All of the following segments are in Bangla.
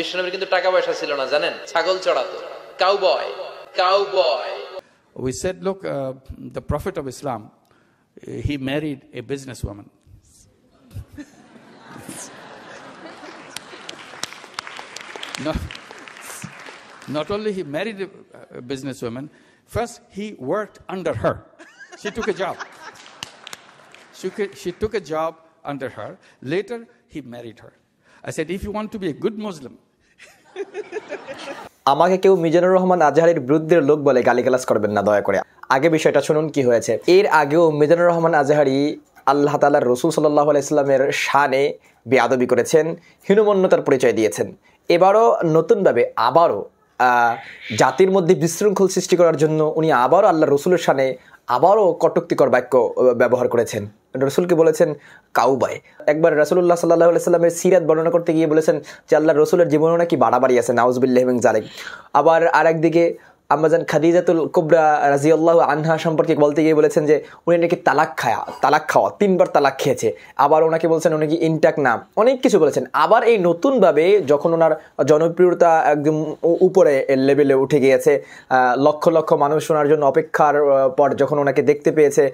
বিশ্বনবীর কিন্তু টাকা পয়সা ছিল না, জানেন? ছাগল চড়াতো। Cowboy, cowboy. We said, look, the Prophet of Islam, he married a businesswoman. Not only he married a businesswoman, first he worked under her. She took a job. She took a job under her. Later, he married her. I said, if you want to be a good Muslim. আমাকে কেউ মিজানুর রহমান আজহারীর বিরুদ্ধে লোক বলে গালিগালাজ করবেন না দয়া করে। আগে বিষয়টা শুনুন কি হয়েছে। এর আগেও মিজানুর রহমান আজহারী আল্লাহ তাআলার রাসূল সাল্লাল্লাহু আলাইহি সাল্লামের শানে বেয়াদবি করেছেন, হীনমন্যতার পরিচয় দিয়েছেন। এবারও নতুনভাবে আবারও জাতির মধ্যে বিশৃঙ্খল সৃষ্টি করার জন্য উনি আবারও আল্লাহর রাসূলের শানে আবারও কটূক্তিকর বাক্য ব্যবহার করেছেন। রসুলকে বলেছেন কাউবয়। একবার রাসূলুল্লাহ সাল্লাল্লাহু আলাইহি সাল্লামের সিরাত বর্ণনা করতে গিয়ে বলেছেন যে আল্লাহর রসুলের জীবনে নাকি বাড়াবাড়ি আছে, নাউজুবিল্লাহি মিন যালিক। আবার আরেকদিকে আম্মাজান খাদিজাতুল কুবরা রাদিয়াল্লাহু আনহা সম্পর্কে বলতে গিয়ে বলেছেন যে উনি নাকি তালাক খাওয়া 3বার তালাক খেয়েছে। আবার ওনাকে বলছেন উনি কি ইনটাক না, অনেক কিছু বলেছেন। আবার এই নতুনভাবে যখন ওনার জনপ্রিয়তা একদম উপরে লেভেলে উঠে গিয়েছে, লক্ষ লক্ষ মানুষ ওনার জন্য অপেক্ষার পর যখন ওনাকে দেখতে পেয়েছে,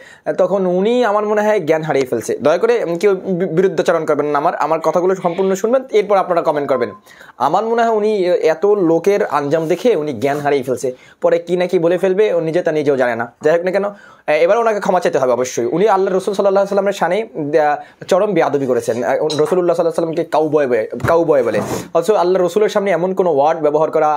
তখন উনি আমার মনে হয় জ্ঞান হারিয়ে ফেলছে। দয়া করে কেউ বিরুদ্ধাচরণ করবেন না, আমার কথাগুলো সম্পূর্ণ শুনবেন, এরপর আপনারা কমেন্ট করবেন। আমার মনে হয় উনি এত লোকের আঞ্জাম দেখে উনি জ্ঞান হারিয়ে ফেলছে, পরে কি নাকি বলে ফেলবে ও নিজে তা নিজেও জানে না। যাই হোক না কেন, এবার ওনাকে ক্ষমা চাইতে হবে অবশ্যই। উনি আল্লাহ রসুল সাল্লাল্লাহু আলাইহি সাল্লামের শানে চরম বেয়াদবি করেছেন। রাসূলুল্লাহ সাল্লাল্লাহু আলাইহি সাল্লামকে কাউবয় বলে, অথচ আল্লাহ রসুলের সামনে এমন কোনো ওয়ার্ড ব্যবহার করা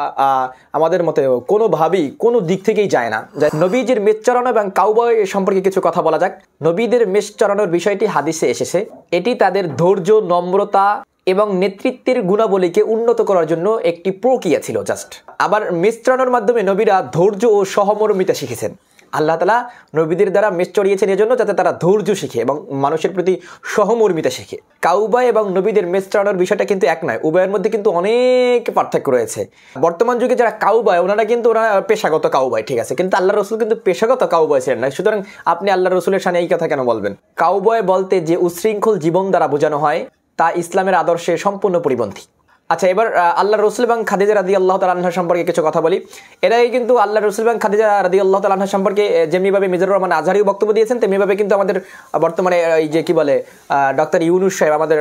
আমাদের মতে কোনোভাবেই কোনো দিক থেকেই যায় না। নবীজির মেষ চড়ানো এবং কাউবয় সম্পর্কে কিছু কথা বলা যাক। নবীদের মেষ চড়ানোর বিষয়টি হাদিসে এসেছে। এটি তাদের ধৈর্য, নম্রতা এবং নেতৃত্বের গুণাবলীকে উন্নত করার জন্য একটি প্রক্রিয়া ছিল জাস্ট। আবার মেষ চড়ানোর মাধ্যমে নবীরা ধৈর্য ও সহমর্মিতা শিখেছেন। আল্লাহ তাআলা নবীদের দ্বারা মেষ চড়িয়েছেন এজন্য যাতে তারা ধৈর্য শিখে এবং মানুষের প্রতি সহমর্মিতা শিখে। কাউবয় এবং নবীদের মেষ চড়ানোর বিষয়টা কিন্তু এক নয়, উভয়ের মধ্যে কিন্তু অনেক পার্থক্য রয়েছে। বর্তমান যুগে যারা কাউবয় ওনারা পেশাগত কাউবয়, ঠিক আছে, কিন্তু আল্লাহ রসুল কিন্তু পেশাগত কাউবয় ছিলেন না। সুতরাং আপনি আল্লাহ রসুলের সামনে এই কথা কেন বলবেন? কাউবয় বলতে যে উচ্ছৃঙ্খল জীবন দ্বারা বোঝানো হয় তা ইসলামের আদর্শে সম্পূর্ণ পরিপন্থী। আচ্ছা, এবার আল্লাহ রসুল এবং খাদিজা রাদিয়াল্লাহু তাআলা আনহা সম্পর্কে কিছু কথা বলি। এর আগে কিন্তু আল্লাহ রসুল এবং খাদিজা রাদিয়াল্লাহু তাআলা আনহা সম্পর্কে যেমনিভাবে মিজানুর রহমান আজহারীও বক্তব্য দিয়েছেন, তেমনিভাবে কিন্তু আমাদের বর্তমানে এই যে কি বলে ডক্টর ইউনুস সাহেব, আমাদের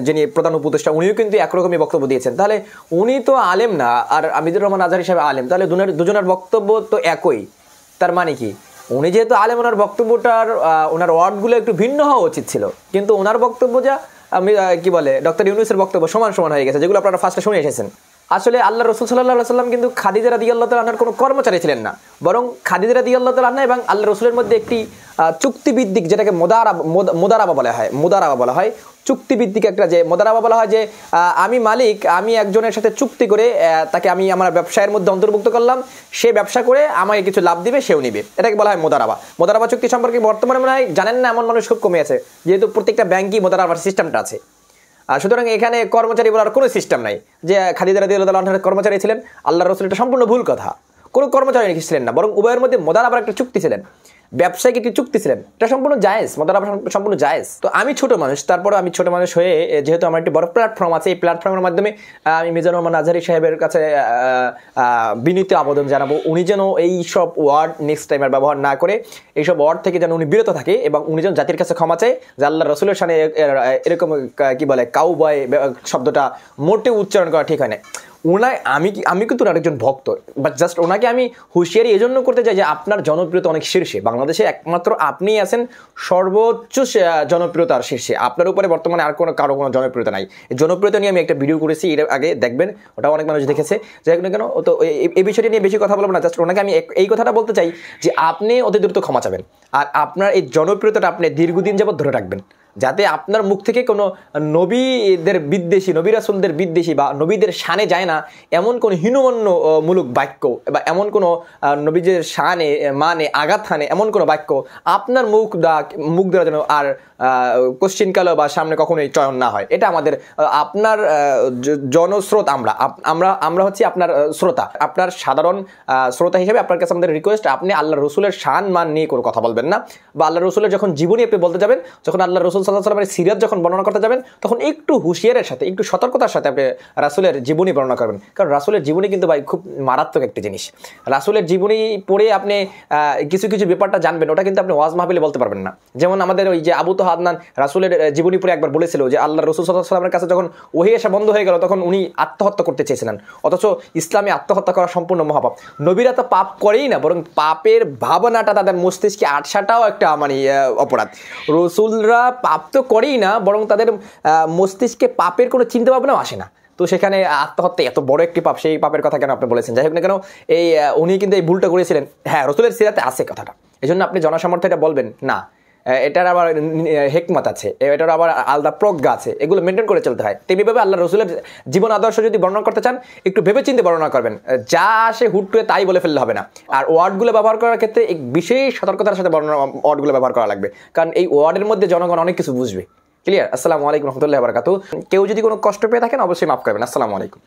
যিনি প্রধান উপদেষ্টা, উনিও কিন্তু একরকমই বক্তব্য দিয়েছেন। তাহলে উনি তো আলেম না আর মিজানুর রহমান আজহারী সাহেব আলেম, তাহলে দুজনের বক্তব্য তো একই। তার মানে কি, উনি যেহেতু আলেম, ওনার বক্তব্যটার ওনার ওয়ার্ডগুলো একটু ভিন্ন হওয়া উচিত ছিল, কিন্তু ওনার বক্তব্য যা কি বলে ডক্টর ইউনুসের বক্তব্য সমান হয়ে গেছে, যেগুলো আপনারা ফার্স্টে শুনে এসেছেন। আসলে আল্লাহ রাসূল সাল্লাল্লাহু আলাইহি সাল্লাম কিন্তু খাদিজা রাদিয়াল্লাহু তাআলা আনহার কোনো কর্মচারী ছিলেন না, বরং খাদিজা রাদিয়াল্লাহু তাআলা আনহা এবং আল্লাহ রাসূলের মধ্যে একটি চুক্তিভিত্তিক, যেটাকে মুদারাবা বলা হয়, চুক্তিভিত্তিক একটা যে মুদারাবা বলা হয় যে আমি মালিক, আমি একজনের সাথে চুক্তি করে তাকে আমি আমার ব্যবসায়ের মধ্যে অন্তর্ভুক্ত করলাম, সে ব্যবসা করে আমাকে কিছু লাভ দিবে, সেও নিবে, এটাকে বলা হয় মুদারাবা চুক্তি সম্পর্কে বর্তমানে মনে হয় জানেন না এমন মানুষ খুব কমে আছে, যেহেতু প্রত্যেকটা ব্যাংকই মুদারাবার সিস্টেমটা আছে। সুতরাং এখানে কর্মচারী বলার কোনো সিস্টেম নাই যে খাদিজা রাদিয়াল্লাহু তাআলা আনহা কর্মচারী ছিলেন। আল্লাহর রাসূল, এটা সম্পূর্ণ ভুল কথা। কোনো কর্মচারী ছিলেন না, বরং উভয়ের মধ্যে মুদারাবার একটা চুক্তি ছিলেন, ব্যবসায়িক একটি চুক্তি ছিলেন। এটা সম্পূর্ণ জায়েজ, মুদারাবা সম্পূর্ণ জায়েজ। তো আমি ছোট মানুষ, তারপরে আমি ছোট মানুষ হয়ে যেহেতু আমার একটি বড় প্ল্যাটফর্ম আছে, এই প্ল্যাটফর্মের মাধ্যমে আমি মিজানুর রহমান আজহারী সাহেবের কাছে বিনীত আবেদন জানাবো উনি যেন এই সব ওয়ার্ড নেক্সট টাইম আর ব্যবহার না করে, এইসব ওয়ার্ড থেকে যেন উনি বিরত থাকে এবং উনি যেন জাতির কাছে ক্ষমা চায় যে আল্লাহ রসুলের সামনে এরকম কি বলে কাউবয় শব্দটা মোটেও উচ্চারণ করা ঠিক হয় না। আমি কিন্তু আরেকজন ভক্ত, বাট জাস্ট ওনাকে আমি হুঁশিয়ারি এজন্য করতে চাই যে আপনার জনপ্রিয়তা অনেক শীর্ষে, বাংলাদেশে একমাত্র আপনিই আছেন সর্বোচ্চ জনপ্রিয়তার শীর্ষে, আপনার উপরে বর্তমানে আর কারো কোনো জনপ্রিয়তা নাই। জনপ্রিয়তা নিয়ে আমি একটা ভিডিও করেছি, এর আগে দেখবেন, ওটাও অনেক মানুষ দেখেছে। যাই হোক না কেন, তো এই বিষয়টি নিয়ে বেশি কথা বলবো না, জাস্ট ওনাকে আমি এই কথাটা বলতে চাই যে আপনি অতি দ্রুত ক্ষমা চাবেন আর আপনার এই জনপ্রিয়তাটা আপনি দীর্ঘদিন যাবত ধরে রাখবেন, যাতে আপনার মুখ থেকে কোনো নবীদের বিদ্বেষী, নবী রাসূলদের বিদ্বেষী বা নবীদের শানে যায় না এমন কোনো হীনমন্যমূলক বাক্য বা এমন কোনো নবীদের শানে মানে আঘাত হানে এমন কোনো বাক্য আপনার মুখ দ্বারা যেন আর কোশ্চিনকালও বা সামনে কখনোই চয়ন না হয়। এটা আমাদের আপনার জনস্রোত, আমরা হচ্ছি আপনার শ্রোতা, আপনার সাধারণ শ্রোতা হিসেবে আপনার কাছে আমাদের রিকোয়েস্ট, আপনি আল্লাহ রসুলের শান মান নিয়ে কোনো কথা বলবেন না, বা আল্লাহ রসুলের যখন জীবনী আপনি বলতে যাবেন, যখন আল্লাহ রসুল সাল্লাল্লাহু আলাইহি ওয়াসাল্লামের সিরাত যখন বর্ণনা করতে যাবেন তখন একটু হুঁশিয়ারের সাথে, একটু সতর্কতার সাথে আপনি রাসূলের জীবনী বর্ণনা করবেন। কারণ রাসূলের জীবনী কিন্তু ভাই খুব মারাত্মক একটি জিনিস। রাসূলের জীবনী পড়ে আপনি কিছু কিছু ব্যাপারটা জানবেন, ওটা কিন্তু আপনি ওয়াজ মাহফিলে বলতে পারবেন না। যেমন আমাদের ওই যে আবু তাহা আদনান রাসূলের জীবনী পড়ে একবার বলেছিল যে আল্লাহ রাসূল সাল্লাল্লাহু আলাইহি ওয়াসাল্লামের কাছে যখন ওহী আসা বন্ধ হয়ে গেল তখন উনি আত্মহত্যা করতে চেয়েছিলেন, অথচ ইসলামে আত্মহত্যা করা সম্পূর্ণ মহাপাপ। নবীরা তো পাপ করেই না, বরং পাপের ভাবনাটা তাদের মস্তিষ্কে আটসাটাও একটা মানে অপরাধ। রসুলরা পাপ তো করেই না, বরং তাদের মস্তিষ্কে পাপের কোনো চিন্তা ভাবনাও আসে না। তো সেখানে আত্মহত্যা এত বড় একটি পাপ, সেই পাপের কথা কেন আপনি বলেছেন? যাই হোক না কেন, এই উনি কিন্তু এই ভুলটা করেছিলেন। হ্যাঁ, রসুলের সিরাতে আছে কথাটা, এই জন্য আপনি জনসামর্থ্য এটা বলবেন না, এটার আবার হেকমত আছে, এটার আবার আলাদা প্রজ্ঞা আছে, এগুলো মেনটেন করে চলতে হয়। তেমনিভাবে আল্লাহ রসুলের জীবন আদর্শ যদি বর্ণনা করতে চান একটু ভেবেচিন্তে বর্ণনা করবেন, যা আসে হুট করে তাই বলে ফেললে হবে না। আর ওয়ার্ডগুলো ব্যবহার করার ক্ষেত্রে এক বিশেষ সতর্কতার সাথে বর্ণনা ওয়ার্ডগুলো ব্যবহার করা লাগবে, কারণ এই ওয়ার্ডের মধ্যে জনগণ অনেক কিছু বুঝবে। ক্লিয়ার? আসসালামু আলাইকুম রহমতুল্লাহি ওয়া বারাকাতুহু। কেউ যদি কোনো কষ্ট পেয়ে থাকেন অবশ্যই মাফ করবেন। আসসালামু আলাইকুম।